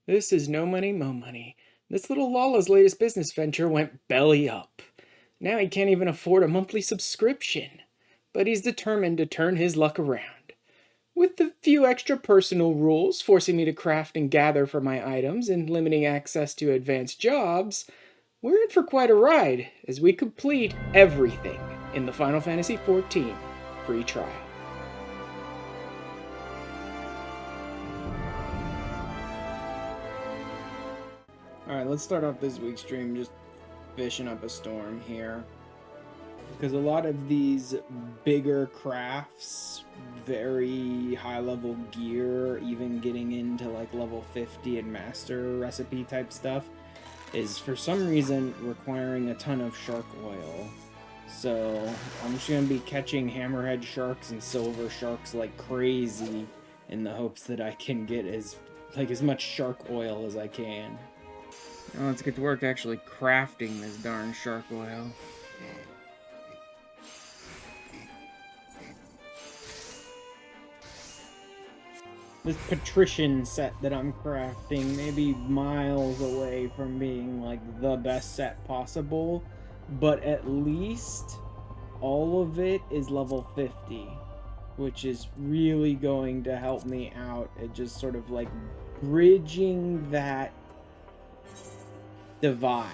This is no money, mo money. This little Lala's latest business venture went belly up. Now he can't even afford a monthly subscription. But he's determined to turn his luck around. With the few extra personal rules forcing me to craft and gather for my items and limiting access to advanced jobs, we're in for quite a ride as we complete everything in the Final Fantasy XIV free trial. Alright, let's start off this week's stream just fishing up a storm here. Because a lot of these bigger crafts, very high level gear, even getting into like level 50 and master recipe type stuff, is for some reason requiring a ton of shark oil. So I'm just going to be catching hammerhead sharks and silver sharks like crazy in the hopes that I can get as much shark oil as I can. Now let's get to work actually crafting this darn shark oil. This patrician set that I'm crafting may be miles away from being like the best set possible, but at least all of it is level 50, which is really going to help me out at just sort of like bridging that divide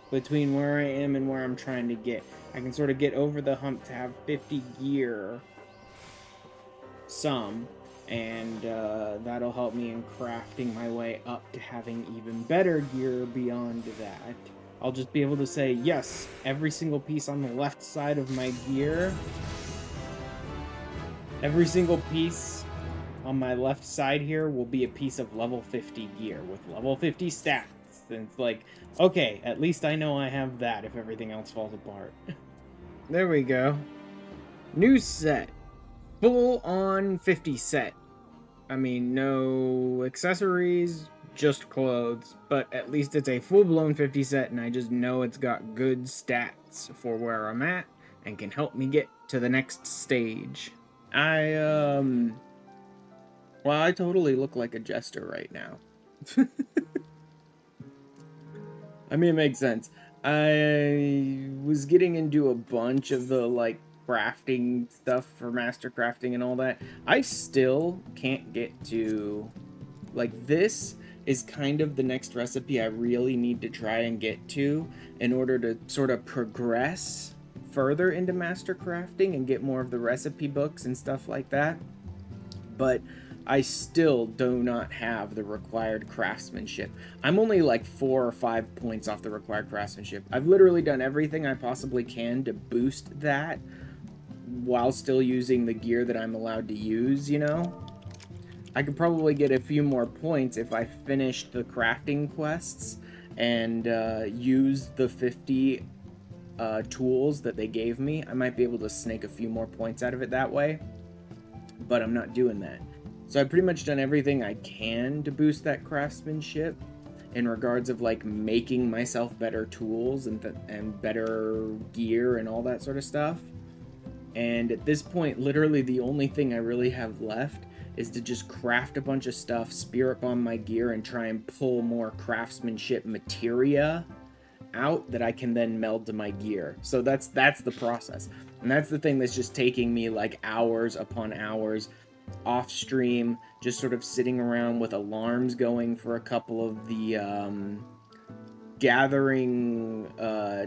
between where I am and where I'm trying to get. I can sort of get over the hump to have 50 gear and that'll help me in crafting my way up to having even better gear beyond that. I'll just be able to say, yes, every single piece on the left side of my gear, every single piece on my left side here will be a piece of level 50 gear with level 50 stats. And it's like, okay, at least I know I have that if everything else falls apart. There we go. New set. Full on 50 set. I mean, no accessories, just clothes, but at least it's a full-blown 50 set, and I just know it's got good stats for where I'm at and can help me get to the next stage. Well, I totally look like a jester right now. I mean, it makes sense. I was getting into a bunch of the, like, crafting stuff for master crafting and all that. I still can't get to, like, this is kind of the next recipe I really need to try and get to in order to sort of progress further into master crafting and get more of the recipe books and stuff like that. But I still do not have the required craftsmanship. I'm only like 4 or 5 points off the required craftsmanship. I've literally done everything I possibly can to boost that while still using the gear that I'm allowed to use, you know? I could probably get a few more points if I finished the crafting quests and used the 50 tools that they gave me. I might be able to snake a few more points out of it that way, but I'm not doing that. So I've pretty much done everything I can to boost that craftsmanship in regards of like making myself better tools and better gear and all that sort of stuff. And at this point, literally the only thing I really have left is to just craft a bunch of stuff, spirit bomb my gear, and try and pull more craftsmanship materia out that I can then meld to my gear. So that's the process. And that's the thing that's just taking me like hours upon hours off stream, just sort of sitting around with alarms going for a couple of the gathering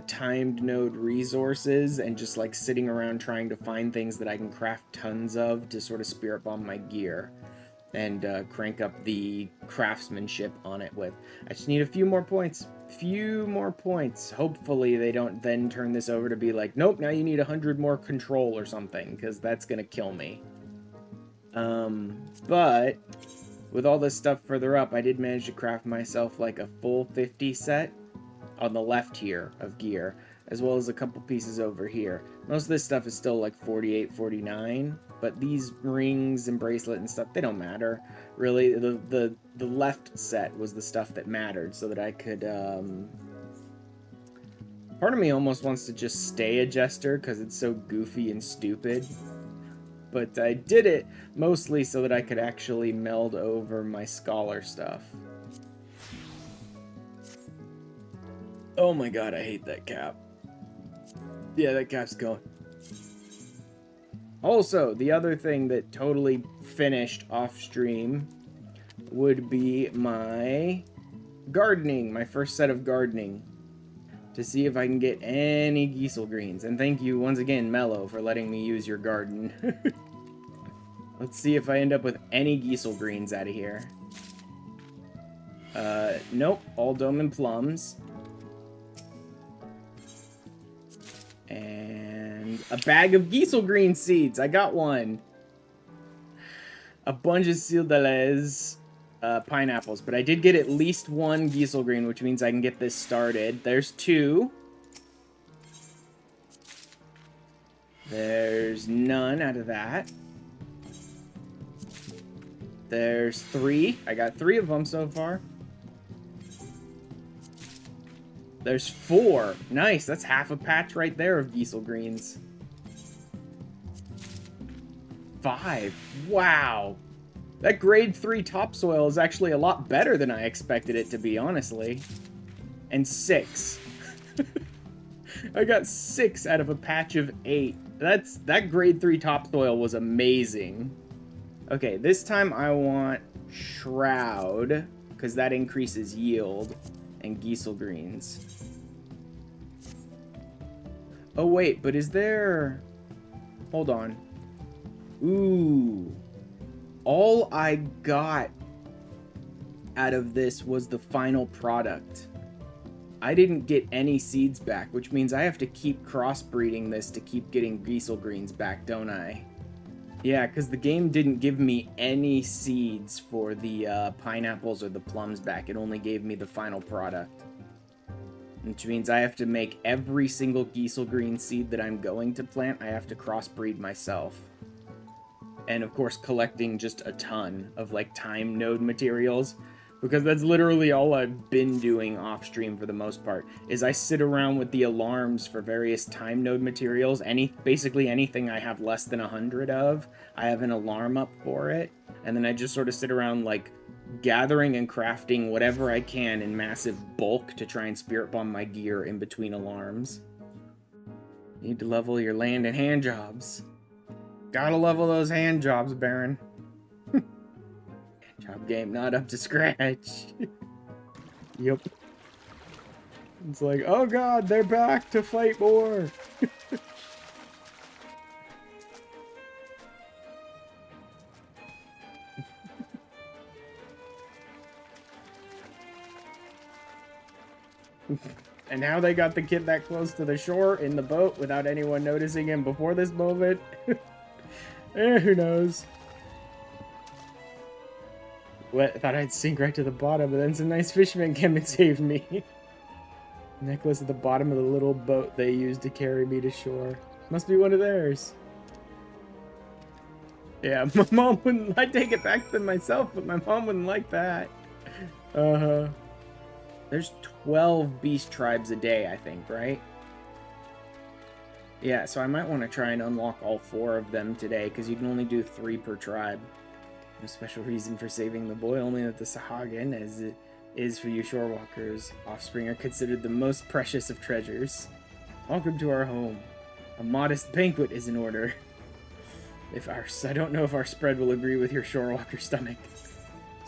timed node resources and just like sitting around trying to find things that I can craft tons of to sort of spirit bomb my gear and crank up the craftsmanship on it with. I just need a few more points. Hopefully they don't then turn this over to be like, nope, now you need 100 more control or something, because that's gonna kill me. But with all this stuff further up, I did manage to craft myself like a full 50 set on the left here of gear, as well as a couple pieces over here. Most of this stuff is still like 48, 49, but these rings and bracelet and stuff, they don't matter. Really, the left set was the stuff that mattered, so that I could, part of me almost wants to just stay a jester, because it's so goofy and stupid. But I did it mostly so that I could actually meld over my scholar stuff. Oh my god, I hate that cap. Yeah, that cap's going. Also, the other thing that totally finished off stream would be my gardening, my first set of gardening, to see if I can get any Giesel greens. And thank you once again, Mello, for letting me use your garden. Let's see if I end up with any Giesel greens out of here. Nope, all dome and plums. And a bag of Giesel green seeds. I got one. A bunch of Sildales pineapples, but I did get at least one Giesel green, which means I can get this started. There's 2. There's none out of that. There's 3. I got 3 of them so far. There's 4. Nice, that's half a patch right there of Giesel greens. 5. Wow. That grade 3 topsoil is actually a lot better than I expected it to be, honestly. And 6. I got 6 out of a patch of 8. That grade 3 topsoil was amazing. Okay, this time I want Shroud, because that increases yield, and Giesel greens. Oh wait, but is there... Hold on. Ooh. All I got out of this was the final product. I didn't get any seeds back, which means I have to keep crossbreeding this to keep getting Giesel greens back, don't I? Yeah, because the game didn't give me any seeds for the pineapples or the plums back. It only gave me the final product. Which means I have to make every single Giesel green seed that I'm going to plant, I have to crossbreed myself. And of course collecting just a ton of like time node materials, because that's literally all I've been doing off stream for the most part, is I sit around with the alarms for various time node materials. Basically anything I have less than 100 of, I have an alarm up for it, and then I just sort of sit around like gathering and crafting whatever I can in massive bulk to try and spirit bomb my gear in between alarms. You need to level your land and hand jobs. Gotta level those hand jobs, Baron. Hand job game not up to scratch. Yep. It's like, oh god, they're back to fight more. And now they got the kid that close to the shore in the boat without anyone noticing him before this moment. Who knows? What? I thought I'd sink right to the bottom, but then some nice fishermen came and saved me. Necklace at the bottom of the little boat they used to carry me to shore. Must be one of theirs. Yeah, my mom wouldn't... I'd take it back to them myself, but my mom wouldn't like that. Uh-huh. There's 12 beast tribes a day, I think, right? Yeah, so I might want to try and unlock all 4 of them today, because you can only do 3 per tribe. No special reason for saving the boy, only that the Sahagin, as it is for you shorewalkers, offspring are considered the most precious of treasures. Welcome to our home. A modest banquet is in order. I don't know if our spread will agree with your shorewalker stomach.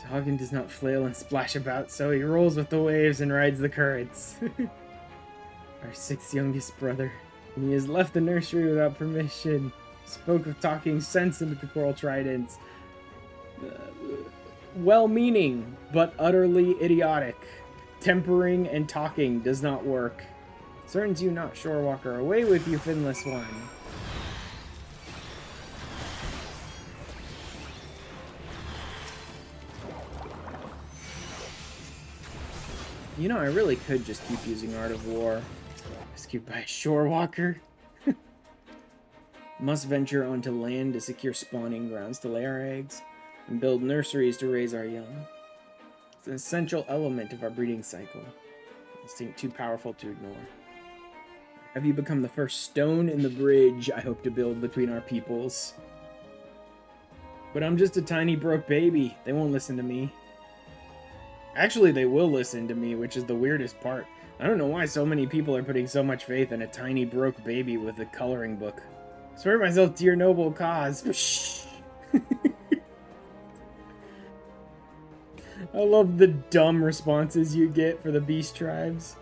Sahagin does not flail and splash about, so he rolls with the waves and rides the currents. Our 6th youngest brother. He has left the nursery without permission. Spoke of talking sense into the coral tridents. Well-meaning, but utterly idiotic. Tempering and talking does not work. Concerns you not, Shorewalker. Away with you, finless one. You know, I really could just keep using Art of War. Rescued by a Shorewalker. Must venture onto land to secure spawning grounds to lay our eggs, and build nurseries to raise our young. It's an essential element of our breeding cycle. Instinct too powerful to ignore. Have you become the first stone in the bridge I hope to build between our peoples? But I'm just a tiny broke baby. They won't listen to me. Actually, they will listen to me, which is the weirdest part. I don't know why so many people are putting so much faith in a tiny broke baby with a coloring book. I swear to myself to your noble cause. I love the dumb responses you get for the beast tribes.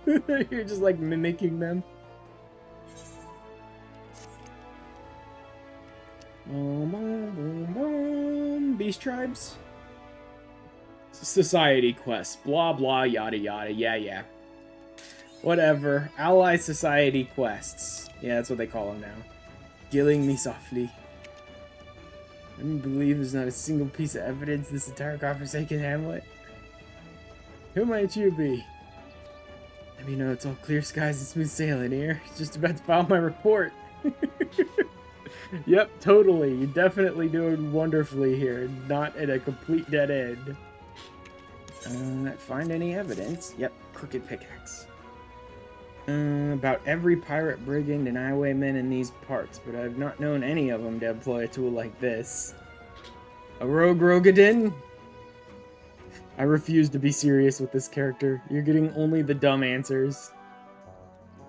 You're just like mimicking them. Beast tribes. Society quests. Blah blah yada yada. Yeah. Whatever. Ally society quests. Yeah, that's what they call them now. Killing me softly. I don't believe there's not a single piece of evidence this entire godforsaken hamlet. Who might you be? Let me know it's all clear skies and smooth sailing here. Just about to file my report. Yep, totally. You're definitely doing wonderfully here. Not at a complete dead end. Find any evidence? Yep, crooked pickaxe. About every pirate brigand and highwayman in these parts, but I've not known any of them to employ a tool like this. A rogue Rogadin? I refuse to be serious with this character. You're getting only the dumb answers.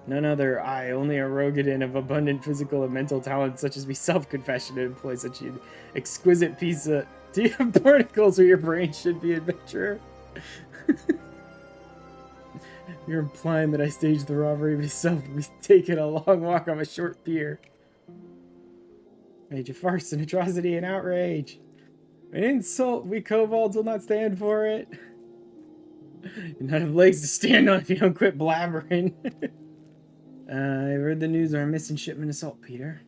None other, only a Rogadin of abundant physical and mental talent, such as me self-confession to employ such an exquisite piece of... Do you have particles where your brain should be, adventurer? You're implying that I staged the robbery myself and we've taken a long walk on a short pier. Made a farce, an atrocity, and outrage. An insult, we kobolds will not stand for it. You not have legs to stand on if you don't quit blabbering. I heard the news of our missing shipment of saltpeter.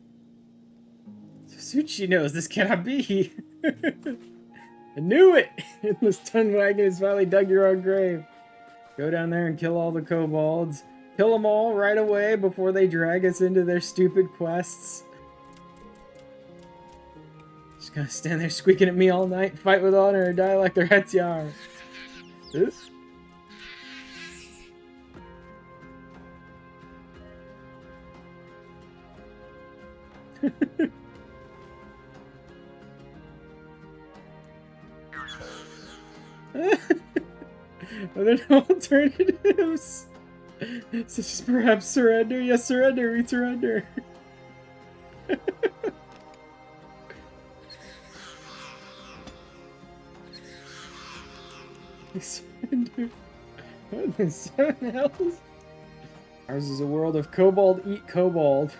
Suchi knows this cannot be. I knew it! This ton wagon has finally dug your own grave. Go down there and kill all the kobolds. Kill them all right away before they drag us into their stupid quests. Just gonna stand there squeaking at me all night, fight with honor, or die like their Hetziar. Are there no alternatives? Such as perhaps surrender? Yes, surrender. We surrender. We surrender. What the 7 hells? Ours is a world of kobold eat kobold.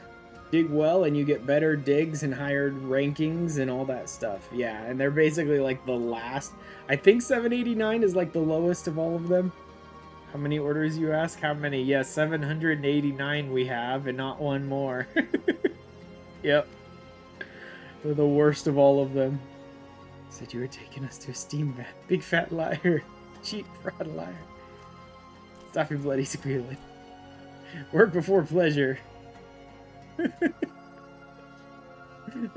Dig well and you get better digs and higher rankings and all that stuff. Yeah, and they're basically like the last. I think 789 is like the lowest of all of them. How many orders, you ask? How many? Yes, 789 we have and not one more. Yep. They're the worst of all of them. Said you were taking us to a steam bath. Big fat liar. Cheat, fraud, liar. Stop your bloody squealing. Work before pleasure. I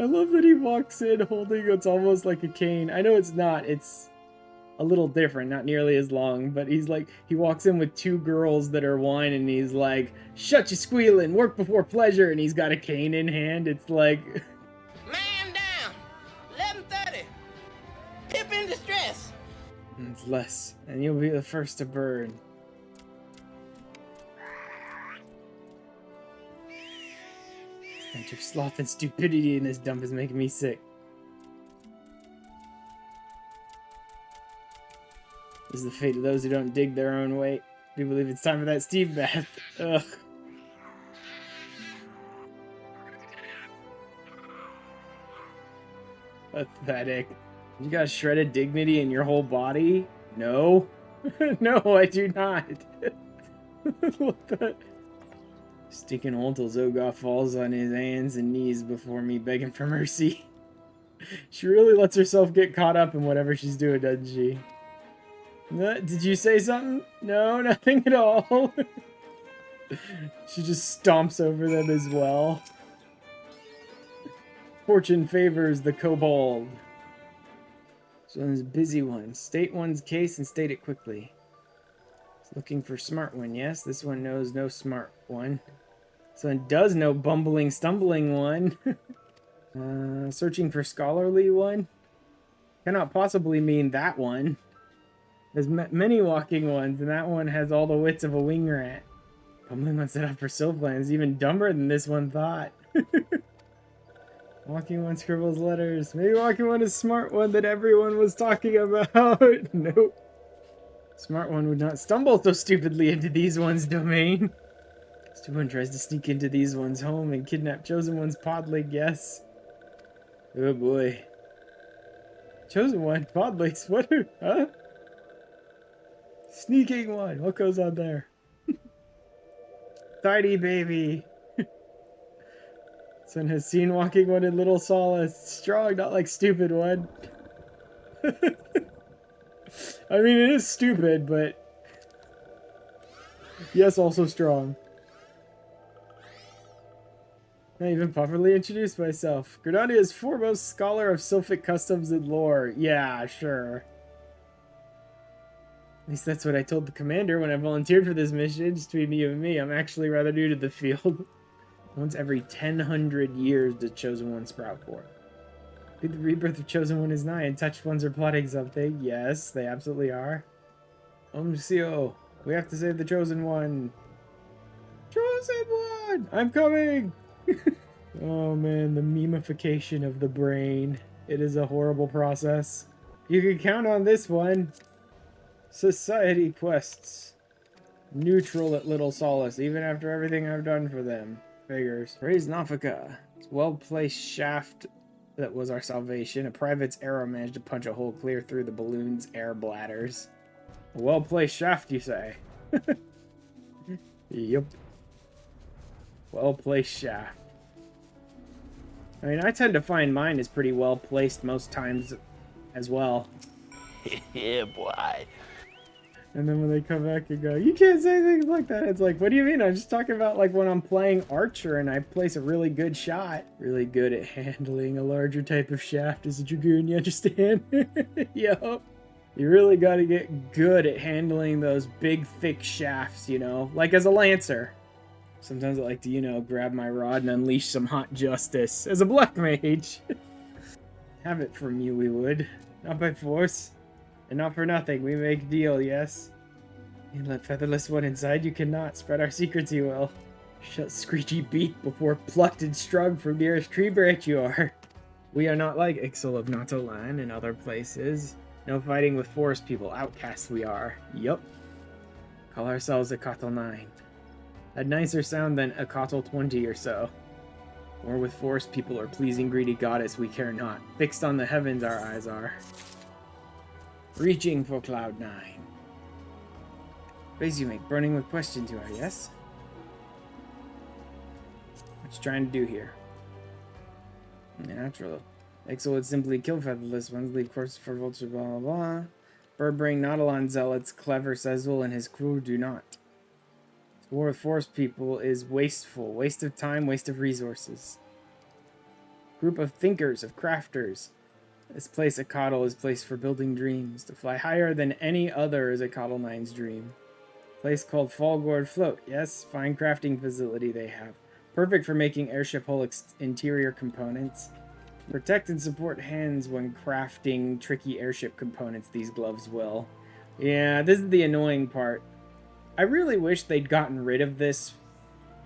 love that he walks in holding what's almost like a cane. I know it's not. It's a little different, not nearly as long, but he's like, he walks in with 2 girls that are wine and he's like, shut your squealing, work before pleasure, and he's got a cane in hand. It's like... Man down! 11:30! Pip in distress! It's less, and you'll be the first to burn. Stench of sloth and stupidity in this dump is making me sick. This is the fate of those who don't dig their own way. Do you believe it's time for that steam bath? Ugh. Pathetic. You got shredded dignity in your whole body? No. No, I do not. What the... Stinking old till Zogoth falls on his hands and knees before me, begging for mercy. She really lets herself get caught up in whatever she's doing, doesn't she? Did you say something? No, nothing at all. She just stomps over them as well. Fortune favors the kobold. So there's a busy one. State one's case and state it quickly. Looking for smart one, yes. This one knows no smart one. This one does know bumbling, stumbling one. Searching for scholarly one. Cannot possibly mean that one. There's many walking ones, and that one has all the wits of a wing rat. Bumbling one set up for Sylplan is even dumber than this one thought. Walking one scribbles letters. Maybe walking one is smart one that everyone was talking about. Nope. Smart one would not stumble so stupidly into these one's domain. Stupid one tries to sneak into these one's home and kidnap chosen one's podling, yes. Oh boy. Chosen one? Podlings? What? Huh? Sneaking one. What goes on there? Tiny baby. Son has seen walking one in little solace. Strong, not like stupid one. I mean, it is stupid, but yes, also strong. Not even properly introduced myself. Grenadier is foremost scholar of Sylphic customs and lore. Yeah, sure. At least that's what I told the commander when I volunteered for this mission. Just between you and me, I'm actually rather new to the field. Once every 1,000 years does Chosen One sprout for. The rebirth of Chosen One is nigh, and touched ones are plotting something. Yes, they absolutely are. Omsio, we have to save the Chosen One. Chosen One! I'm coming! Oh man, the memification of the brain. It is a horrible process. You can count on this one. Society quests. Neutral at little solace, even after everything I've done for them. Figures. Praise Nafika. It's well-placed shaft that was our salvation. A private's arrow managed to punch a hole clear through the balloon's air bladders. A well-placed shaft, you say? Yep. Well-placed shaft. I mean, I tend to find mine is pretty well-placed most times as well. Yeah, boy. And then when they come back and go, you can't say things like that. It's like, what do you mean? I'm just talking about like when I'm playing Archer and I place a really good shot. Really good at handling a larger type of shaft as a Dragoon, you understand? Yup. You really got to get good at handling those big, thick shafts, you know? Like as a Lancer. Sometimes I like to, you know, grab my rod and unleash some hot justice. As a Black Mage. Have it from you, we would. Not by force. And not for nothing, we make deal, yes? You let Featherless One inside, you cannot. Spread our secrets, you will. Shut screechy beak before plucked and strung from nearest tree branch you are. We are not like Ixal of Natolan and other places. No fighting with forest people, outcasts we are. Yup. Call ourselves a Kotal 9. A nicer sound than a Kotal 20 or so. Or with forest people or pleasing greedy goddess, we care not. Fixed on the heavens our eyes are. Reaching for Cloud 9. Face you make, burning with questions you are, yes? What you trying to do here? Natural. Ixal would simply kill Featherless Ones, leave course for Vulture, blah blah blah. Birdbrain Nautilon zealots, clever Sezul and his crew do not. War with forest people is wasteful. Waste of time, waste of resources. Group of thinkers, of crafters. This place at Coddle is place for building dreams. To fly higher than any other is a Coddle 9's dream. Place called Fallgourd Float. Yes, fine crafting facility they have. Perfect for making airship hull interior components. Protect and support hands when crafting tricky airship components, these gloves will. Yeah, this is the annoying part. I really wish they'd gotten rid of this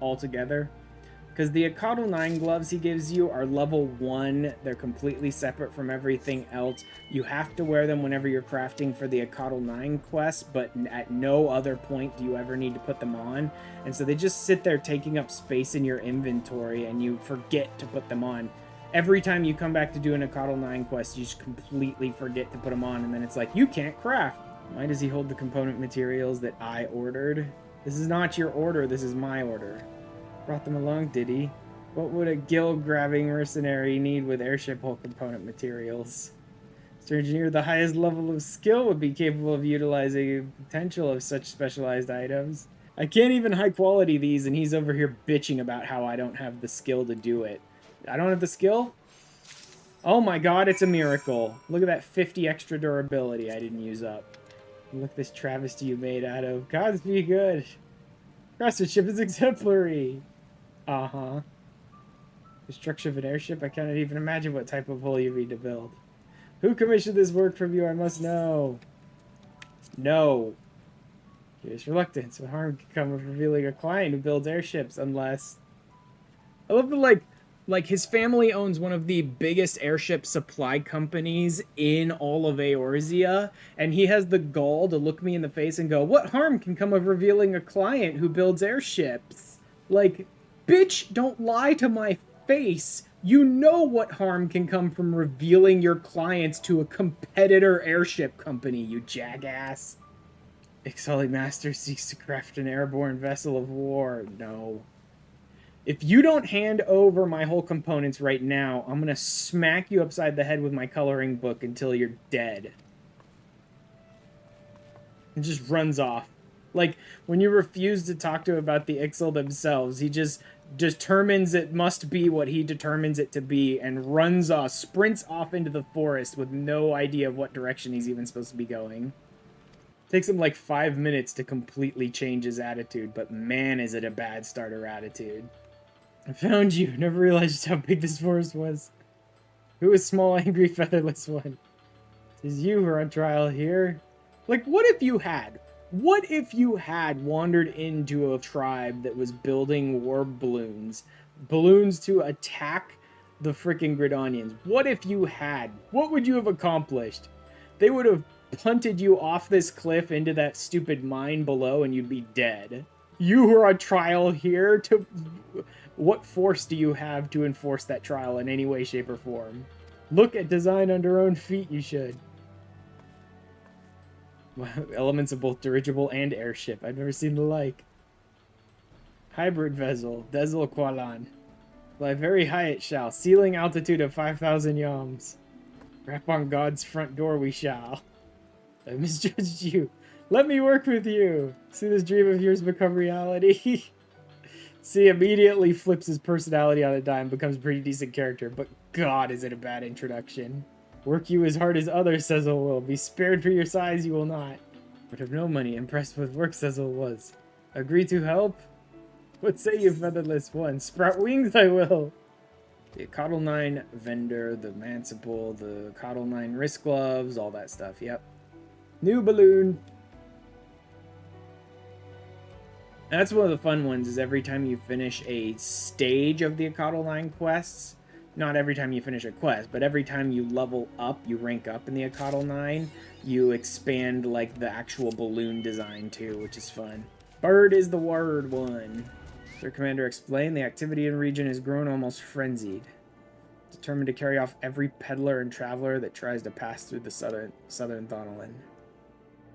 altogether. Because the Akatl 9 gloves he gives you are level 1. They're completely separate from everything else. You have to wear them whenever you're crafting for the Akatl 9 quest, but at no other point do you ever need to put them on. And so they just sit there taking up space in your inventory, and you forget to put them on. Every time you come back to do an Akatl 9 quest, you just completely forget to put them on, and then it's like, you can't craft. Why does he hold the component materials that I ordered? This is not your order, this is my order. Brought them along, did he? What would a guild-grabbing mercenary need with airship hull component materials? Mr. Engineer, the highest level of skill would be capable of utilizing the potential of such specialized items. I can't even high quality these, and he's over here bitching about how I don't have the skill to do it. I don't have the skill? Oh my god, it's a miracle. Look at that 50 extra durability I didn't use up. Look this travesty you made out of. Gods be good. Craftsmanship is exemplary. Uh-huh. Construction of an airship? I cannot even imagine what type of hull you need to build. Who commissioned this work from you? I must know. No. Curious reluctance. What harm can come of revealing a client who builds airships unless... I love the, like his family owns one of the biggest airship supply companies in all of Eorzea, and he has the gall to look me in the face and go, what harm can come of revealing a client who builds airships? Like, bitch, don't lie to my face. You know what harm can come from revealing your clients to a competitor airship company, you jackass. Ixali Master seeks to craft an airborne vessel of war. No. If you don't hand over my whole components right now, I'm gonna smack you upside the head with my coloring book until you're dead. It just runs off. Like, when you refuse to talk to him about the Ixal themselves, he just determines it must be what he determines it to be and runs off, sprints off into the forest with no idea of what direction he's even supposed to be going. Takes him like 5 minutes to completely change his attitude, but man, is it a bad starter attitude. I found you. Never realized how big this forest was. Who is small, angry, featherless one? It is you who are on trial here. Like, what if you had? What if you had wandered into a tribe that was building war balloons? Balloons to attack the freaking Gridanians. What if you had? What would you have accomplished? They would have punted you off this cliff into that stupid mine below and you'd be dead. You who are on trial here to... What force do you have to enforce that trial in any way, shape, or form? Look at design under own feet, you should. Elements of both dirigible and airship. I've never seen the like. Hybrid vessel. Dezel Qualan. Fly very high it shall. Ceiling altitude of 5,000 yams. Rap on God's front door we shall. I misjudged you. Let me work with you. See this dream of yours become reality. See, immediately flips his personality on a dime, becomes a pretty decent character, but God, is it a bad introduction. Work you as hard as others, Sezel will. Be spared for your size, you will not. But have no money, impressed with work, Sezel was. Agree to help? What say you, featherless one? Sprout wings, I will. The Coddle 9 vendor, the Manciple, the Coddle 9 wrist gloves, all that stuff, yep. New balloon. That's one of the fun ones, is every time you finish a stage of the Coddle 9 quests, not every time you finish a quest, but every time you level up, you rank up in the Coddle 9, you expand, like, the actual balloon design, too, which is fun. Bird is the word one. Their commander explained, the activity in region has grown almost frenzied. Determined to carry off every peddler and traveler that tries to pass through the southern Thonolin.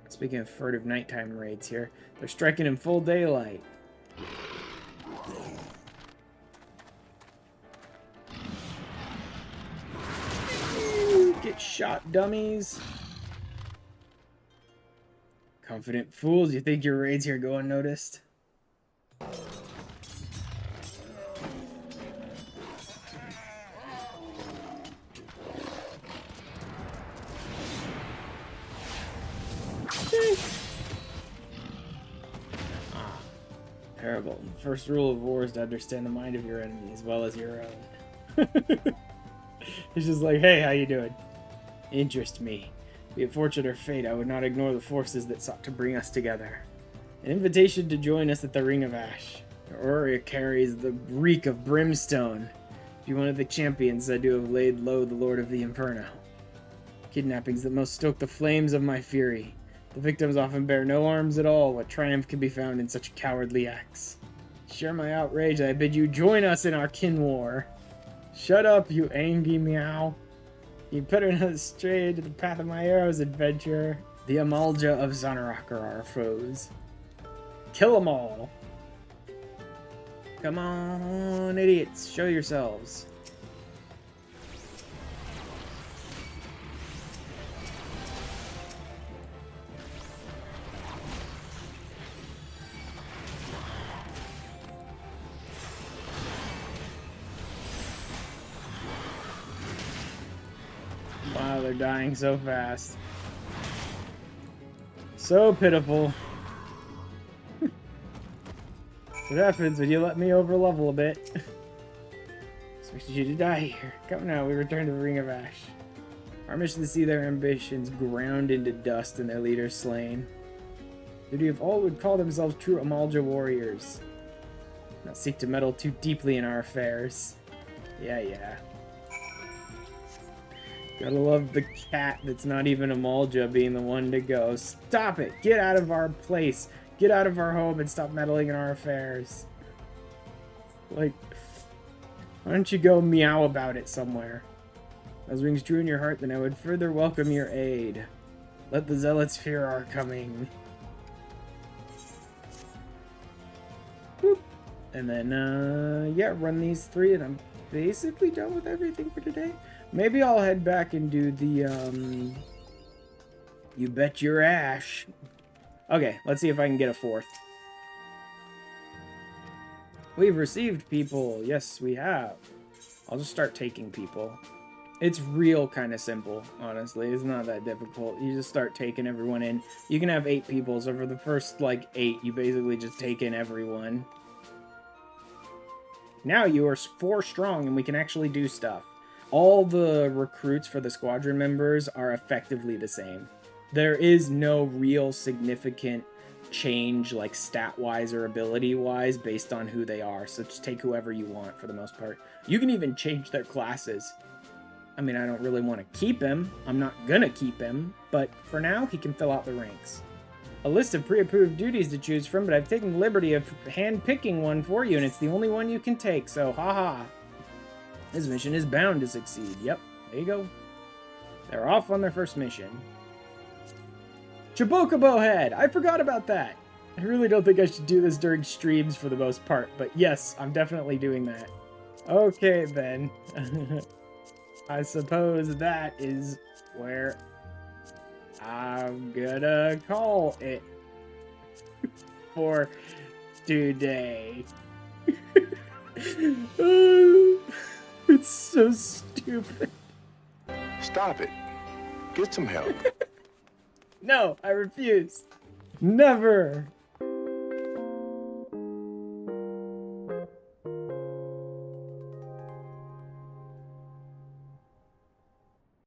Speaking of furtive nighttime raids here, they're striking in full daylight. Get shot, dummies. Confident fools, you think your raids here go unnoticed? Terrible. The first rule of war is to understand the mind of your enemy as well as your own. It's just like, hey, how you doing? Interest me. Be it fortune or fate, I would not ignore the forces that sought to bring us together. An invitation to join us at the Ring of Ash. Aurora carries the reek of brimstone. Be one of the champions said to have laid low the Lord of the Inferno. Kidnappings that most stoke the flames of my fury. The victims often bear no arms at all. What triumph can be found in such cowardly acts? Share my outrage. I bid you join us in our kin war. Shut up, you angry meow. You better not stray to the path of my arrows, adventurer. The Amalja of Xanarak are our foes. Kill them all. Come on, idiots. Show yourselves. Wow, they're dying so fast. So pitiful. What happens when you let me overlevel a bit? Expected you to die here. Come now, we return to the Ring of Ash. Our mission is to see their ambitions ground into dust and their leaders slain. Duty of all would call themselves true Amalja warriors. Not seek to meddle too deeply in our affairs. Yeah. Gotta love the cat that's not even Amalja being the one to go. Stop it! Get out of our place! Get out of our home and stop meddling in our affairs. Like, why don't you go meow about it somewhere? As rings true in your heart, then I would further welcome your aid. Let the zealots fear our coming. Boop. And then, yeah, run these 3, and I'm basically done with everything for today. Maybe I'll head back and do the, You Bet Your Ash. Okay, let's see if I can get a 4th. We've received people. Yes, we have. I'll just start taking people. It's real kind of simple, honestly. It's not that difficult. You just start taking everyone in. You can have 8 people, so for the first, like, 8, you basically just take in everyone. Now you are 4 strong, and we can actually do stuff. All the recruits for the squadron members are effectively the same. There is no real significant change, like, stat-wise or ability-wise, based on who they are. So just take whoever you want, for the most part. You can even change their classes. I mean, I don't really want to keep him. I'm not gonna keep him. But for now, he can fill out the ranks. A list of pre-approved duties to choose from, but I've taken the liberty of hand-picking one for you, and it's the only one you can take, so haha. This mission is bound to succeed. Yep, there you go. They're off on their first mission. Chocobo Head! I forgot about that! I really don't think I should do this during streams for the most part, but yes, I'm definitely doing that. Okay, then. I suppose that is where I'm gonna call it for today. It's so stupid. Stop it. Get some help. No, I refuse. Never.